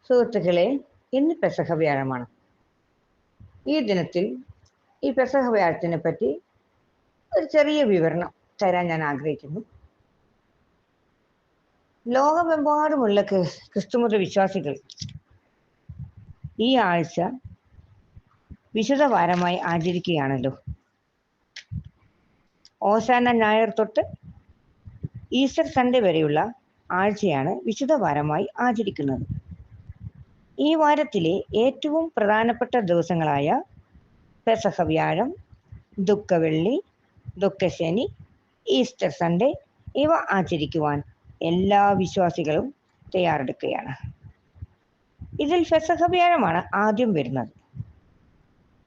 സുഹൃത്തുക്കളെ, ഇന്ന് പെസഹ വ്യാഴമാണ്. ഈ ദിനത്തിൽ ഈ പെസഹ വ്യാഴത്തിനെ പറ്റി ഒരു ചെറിയ വിവരണം തരാൻ ഞാൻ ആഗ്രഹിക്കുന്നു. ലോകമെമ്പാടുമുള്ള ക്രിസ്തുമത വിശ്വാസികൾ ഈ ആഴ്ച വിശുദ്ധ വാരമായി ആചരിക്കുകയാണല്ലോ. ഓശാന ഞായർ തൊട്ട് ഈസ്റ്റർ സൺഡേ വരെയുള്ള ആഴ്ചയാണ് വിശുദ്ധ വാരമായി ആചരിക്കുന്നത്. ഈ വാരത്തിലെ ഏറ്റവും പ്രധാനപ്പെട്ട ദിവസങ്ങളായ പെസഹ വ്യാഴം, ദുഃഖവെള്ളി, ദുഃഖശനി, ഈസ്റ്റർ സൺഡേ ഇവ ആചരിക്കുവാൻ എല്ലാ വിശ്വാസികളും തയ്യാറെടുക്കുകയാണ്. ഇതിൽ പെസഹ വ്യാഴമാണ് ആദ്യം വരുന്നത്.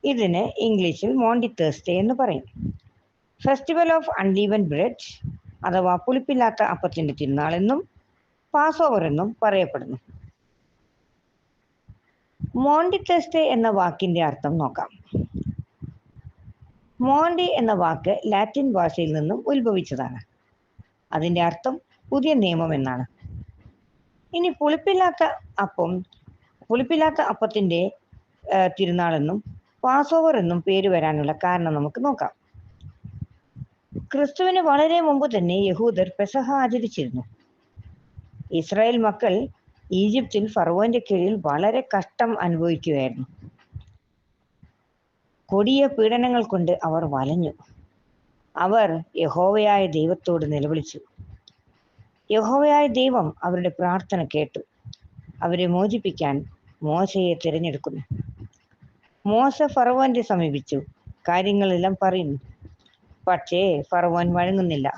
ഇതിന് ഇംഗ്ലീഷിൽ മോണ്ടി തേഴ്സ്ഡേ എന്ന് പറയും. ഫെസ്റ്റിവൽ ഓഫ് അൺലീവൻ ബ്രെഡ് അഥവാ പുളിപ്പില്ലാത്ത അപ്പത്തിൻ്റെ തിരുനാൾ എന്നും പാസ് ഓവർ എന്നും പറയപ്പെടുന്നു. മോണ്ടി തേഴ്സ്ഡേ എന്ന വാക്കിൻ്റെ അർത്ഥം നോക്കാം. മോണ്ടി എന്ന വാക്ക് ലാറ്റിൻ ഭാഷയിൽ നിന്നും ഉത്ഭവിച്ചതാണ്. അതിൻ്റെ അർത്ഥം പുതിയ നിയമം എന്നാണ്. ഇനി പുളിപ്പില്ലാത്ത അപ്പത്തിൻ്റെ തിരുനാളെന്നും പാസ് ഓവർ എന്നും പേര് വരാനുള്ള കാരണം നമുക്ക് നോക്കാം. ക്രിസ്തുവിന് വളരെ മുമ്പ് തന്നെ യഹൂദർ പെസഹ ആചരിച്ചിരുന്നു. ഇസ്രായേൽ മക്കൾ ഈജിപ്തിൽ ഫറവോന്റെ കീഴിൽ വളരെ കഷ്ടം അനുഭവിക്കുകയായിരുന്നു. കൊടിയ പീഡനങ്ങൾ കൊണ്ട് അവർ വലഞ്ഞു. അവർ യഹോവയായ ദൈവത്തോട് നിലവിളിച്ചു. യഹോവയായ ദൈവം അവരുടെ പ്രാർത്ഥന കേട്ടു. അവരെ മോചിപ്പിക്കാൻ മോശയെ തിരഞ്ഞെടുക്കുന്നു. മോശ ഫറവോന്റെ സമീപിച്ചു കാര്യങ്ങളെല്ലാം പറയുന്നു. പക്ഷേ ഫറവോൻ വഴങ്ങുന്നില്ല.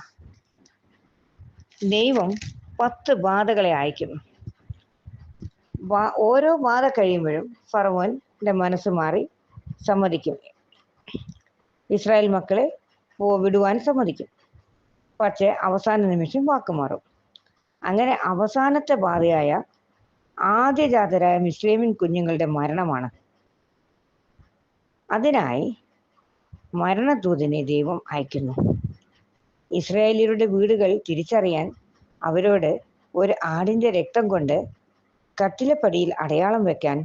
ദൈവം 10 ബാധകളെ അയക്കുന്നു. ഓരോ ബാധ കഴിയുമ്പോഴും ഫറവോന്റെ മനസ്സ് മാറി സമ്മതിക്കും. ഇസ്രായേൽ മക്കളെ വിടുവാൻ സമ്മതിക്കും. പക്ഷേ അവസാന നിമിഷം വാക്കുമാറും. അങ്ങനെ അവസാനത്തെ ബാധയായ ആദ്യജാതരായ മിസ്രൈമിൻ കുഞ്ഞുങ്ങളുടെ മരണമാണ്. അതിനായി മരണദൂതനെ ദൈവം അയക്കുന്നു. ഇസ്രായേലിയരുടെ വീടുകൾ തിരിച്ചറിയാൻ അവരോട് ഒരു ആടിൻ്റെ രക്തം കൊണ്ട് കട്ടിലപ്പടിയിൽ അടയാളം വെക്കാൻ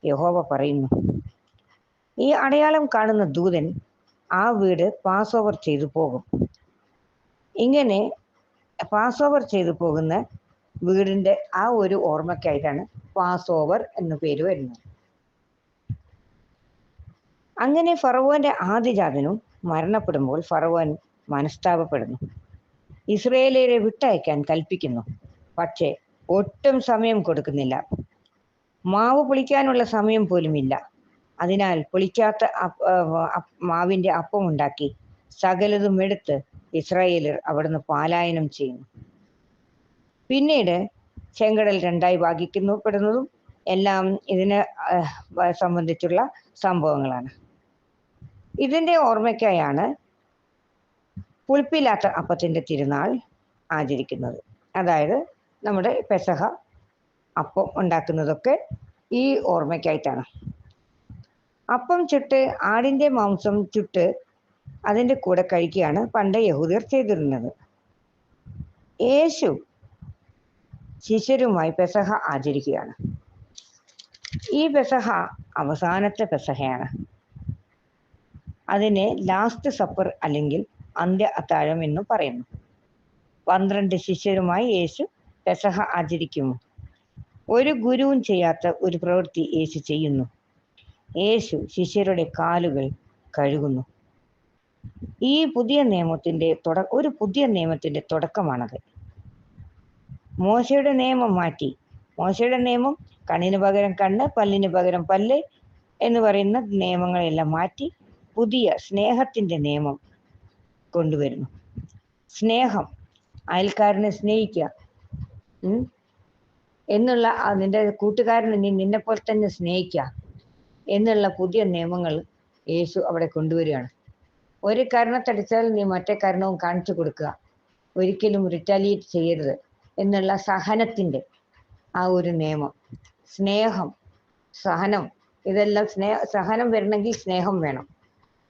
യഹോവ പറയുന്നു. ഈ അടയാളം കാണുന്ന ദൂതൻ ആ വീട് പാസ് ഓവർ ചെയ്തു പോകും. ഇങ്ങനെ പാസ് ഓവർ ചെയ്തു പോകുന്ന വീടിൻ്റെ ആ ഒരു ഓർമ്മയ്ക്കായിട്ടാണ് പാസ് ഓവർ എന്ന പേര് വരുന്നത്. അങ്ങനെ ഫറവോന്റെ ആദ്യജാതനും മരണപ്പെടുമ്പോൾ ഫറവോൻ മനസ്താപപ്പെടുന്നു. ഇസ്രായേലിയരെ വിട്ടയക്കാൻ കൽപ്പിക്കുന്നു. പക്ഷേ ഒട്ടും സമയം കൊടുക്കുന്നില്ല. മാവ് പൊളിക്കാനുള്ള സമയം പോലുമില്ല. അതിനാൽ പൊളിക്കാത്ത മാവിൻ്റെ അപ്പം ഉണ്ടാക്കി സകലതും എടുത്ത് ഇസ്രായേലിയർ അവിടുന്ന് പലായനം ചെയ്യുന്നു. പിന്നീട് ചെങ്കടൽ 2ആയി ഭാഗിക്കപ്പെടുന്നതും എല്ലാം ഇതിനെ സംബന്ധിച്ചുള്ള സംഭവങ്ങളാണ്. ഇതിൻ്റെ ഓർമ്മയ്ക്കായാണ് പുളിപ്പില്ലാത്ത അപ്പത്തിൻ്റെ തിരുനാൾ ആചരിക്കുന്നത്. അതായത് നമ്മുടെ പെസഹ അപ്പം ഉണ്ടാക്കുന്നതൊക്കെ ഈ ഓർമ്മയ്ക്കായിട്ടാണ്. അപ്പം ചുട്ട് ആടിൻ്റെ മാംസം ചുട്ട് അതിൻ്റെ കൂടെ കഴിക്കുകയാണ് പണ്ട് യഹൂദർ ചെയ്തിരുന്നത്. യേശു ശിഷ്യരുമായി പെസഹ ആചരിക്കുകയാണ്. ഈ പെസഹ അവസാനത്തെ പെസഹയാണ്. അതിനെ ലാസ്റ്റ് സപ്പർ അല്ലെങ്കിൽ അന്ത്യ അത്താഴം എന്നും പറയുന്നു. 12 ശിഷ്യരുമായി യേശു പെസഹ ആചരിക്കുന്നു. ഒരു ഗുരുവും ചെയ്യാത്ത ഒരു പ്രവൃത്തി യേശു ചെയ്യുന്നു. യേശു ശിഷ്യരുടെ കാലുകൾ കഴുകുന്നു. ഈ പുതിയ നിയമത്തിന്റെ തുടക്കമാണത്. മോശയുടെ നിയമം മാറ്റി. മോശയുടെ നിയമം കണ്ണിന് പകരം കണ്ണ്, പല്ലിന് പകരം പല്ല് എന്ന് പറയുന്ന നിയമങ്ങളെല്ലാം മാറ്റി പുതിയ സ്നേഹത്തിൻ്റെ നിയമം കൊണ്ടുവരുന്നു. സ്നേഹം, അയൽക്കാരനെ സ്നേഹിക്കുക എന്നുള്ള, നിന്റെ കൂട്ടുകാരനെ നീ നിന്നെപ്പോലെ തന്നെ സ്നേഹിക്കുക എന്നുള്ള പുതിയ നിയമങ്ങൾ യേശു അവിടെ കൊണ്ടുവരികയാണ്. ഒരു കരണത്തടിച്ചാൽ നീ മറ്റേ കരണവും കാണിച്ചു കൊടുക്കുക, ഒരിക്കലും റിറ്റാലിയേറ്റ് ചെയ്യരുത് എന്നുള്ള സഹനത്തിൻ്റെ ആ ഒരു നിയമം. സ്നേഹം, സഹനം, ഇതെല്ലാം സഹനം വരണമെങ്കിൽ സ്നേഹം വേണം.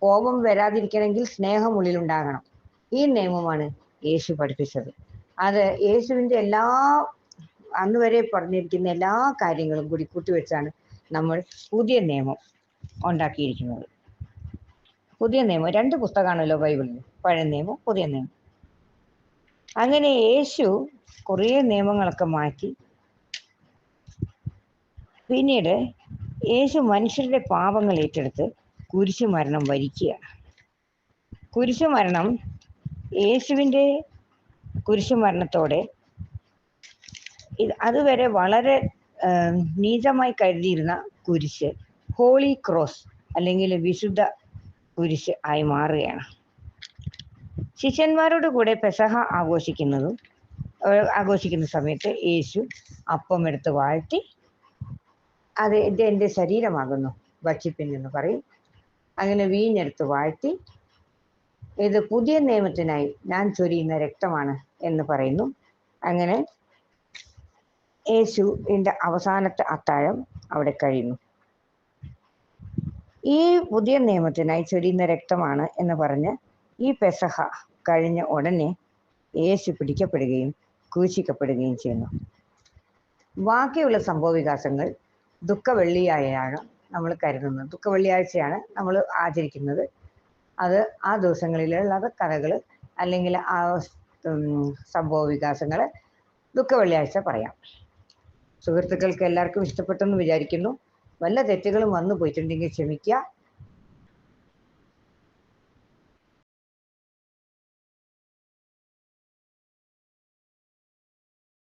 കോപം വരാതിരിക്കണമെങ്കിൽ സ്നേഹം ഉള്ളിലുണ്ടാകണം. ഈ നിയമമാണ് യേശു പഠിപ്പിച്ചത്. അത് യേശുവിൻ്റെ എല്ലാ അന്ന് വരെ പറഞ്ഞിരിക്കുന്ന എല്ലാ കാര്യങ്ങളും കൂടി കൂട്ടിവെച്ചാണ് നമ്മൾ പുതിയ നിയമം ഉണ്ടാക്കിയിരിക്കുന്നത്. പുതിയ നിയമം 2 പുസ്തകമാണല്ലോ ബൈബിളിൽ, പഴയ നിയമം പുതിയ നിയമം. അങ്ങനെ യേശു കുറേ നിയമങ്ങളൊക്കെ മാറ്റി. പിന്നീട് യേശു മനുഷ്യരുടെ പാപങ്ങൾ ഏറ്റെടുത്ത് കുരിശുമരണം വരിക്കുകയാണ്. കുരിശുമരണം, യേശുവിൻ്റെ കുരിശുമരണത്തോടെ അതുവരെ വളരെ നീചമായി കരുതിയിരുന്ന കുരിശ് ഹോളി ക്രോസ് അല്ലെങ്കിൽ വിശുദ്ധ കുരിശ് ആയി മാറുകയാണ്. ശിഷ്യന്മാരോട് കൂടെ പെസഹ ആഘോഷിക്കുന്ന സമയത്ത് യേശു അപ്പം എടുത്ത് വാഴ്ത്തി, അത് ഇത് എൻ്റെ ശരീരമാകുന്നു, ഭക്ഷിപ്പിൻ എന്ന് പറയും. അങ്ങനെ വീഞ്ഞെടുത്ത് വാഴ്ത്തി, ഇത് പുതിയ നിയമത്തിനായി ഞാൻ ചൊരിയുന്ന രക്തമാണ് എന്ന് പറയുന്നു. അങ്ങനെ യേശുവിൻ്റെ അവസാനത്തെ അത്താഴം അവിടെ കഴിയുന്നു. ഈ പുതിയ നിയമത്തിനായി ചൊരിയുന്ന രക്തമാണ് എന്ന് പറഞ്ഞ് ഈ പെസഹ കഴിഞ്ഞ ഉടനെ യേശു പിടിക്കപ്പെടുകയും ക്രൂശിക്കപ്പെടുകയും ചെയ്യുന്നു. ബാക്കിയുള്ള സംഭവ വികാസങ്ങൾ ദുഃഖവെള്ളിയായാണ് നമ്മൾ കരുതുന്നത്. ദുഃഖവെള്ളിയാഴ്ചയാണ് നമ്മൾ ആചരിക്കുന്നത്. അത് ആ ദിവസങ്ങളിലുള്ള കഥകൾ അല്ലെങ്കിൽ ആ സംഭവ വികാസങ്ങൾ ദുഃഖവെള്ളിയാഴ്ച പറയാം. സുഹൃത്തുക്കൾക്ക് എല്ലാവർക്കും ഇഷ്ടപ്പെട്ടെന്ന് വിചാരിക്കുന്നു. വല്ല തെറ്റുകളും വന്നു പോയിട്ടുണ്ടെങ്കിൽ ക്ഷമിക്കുക.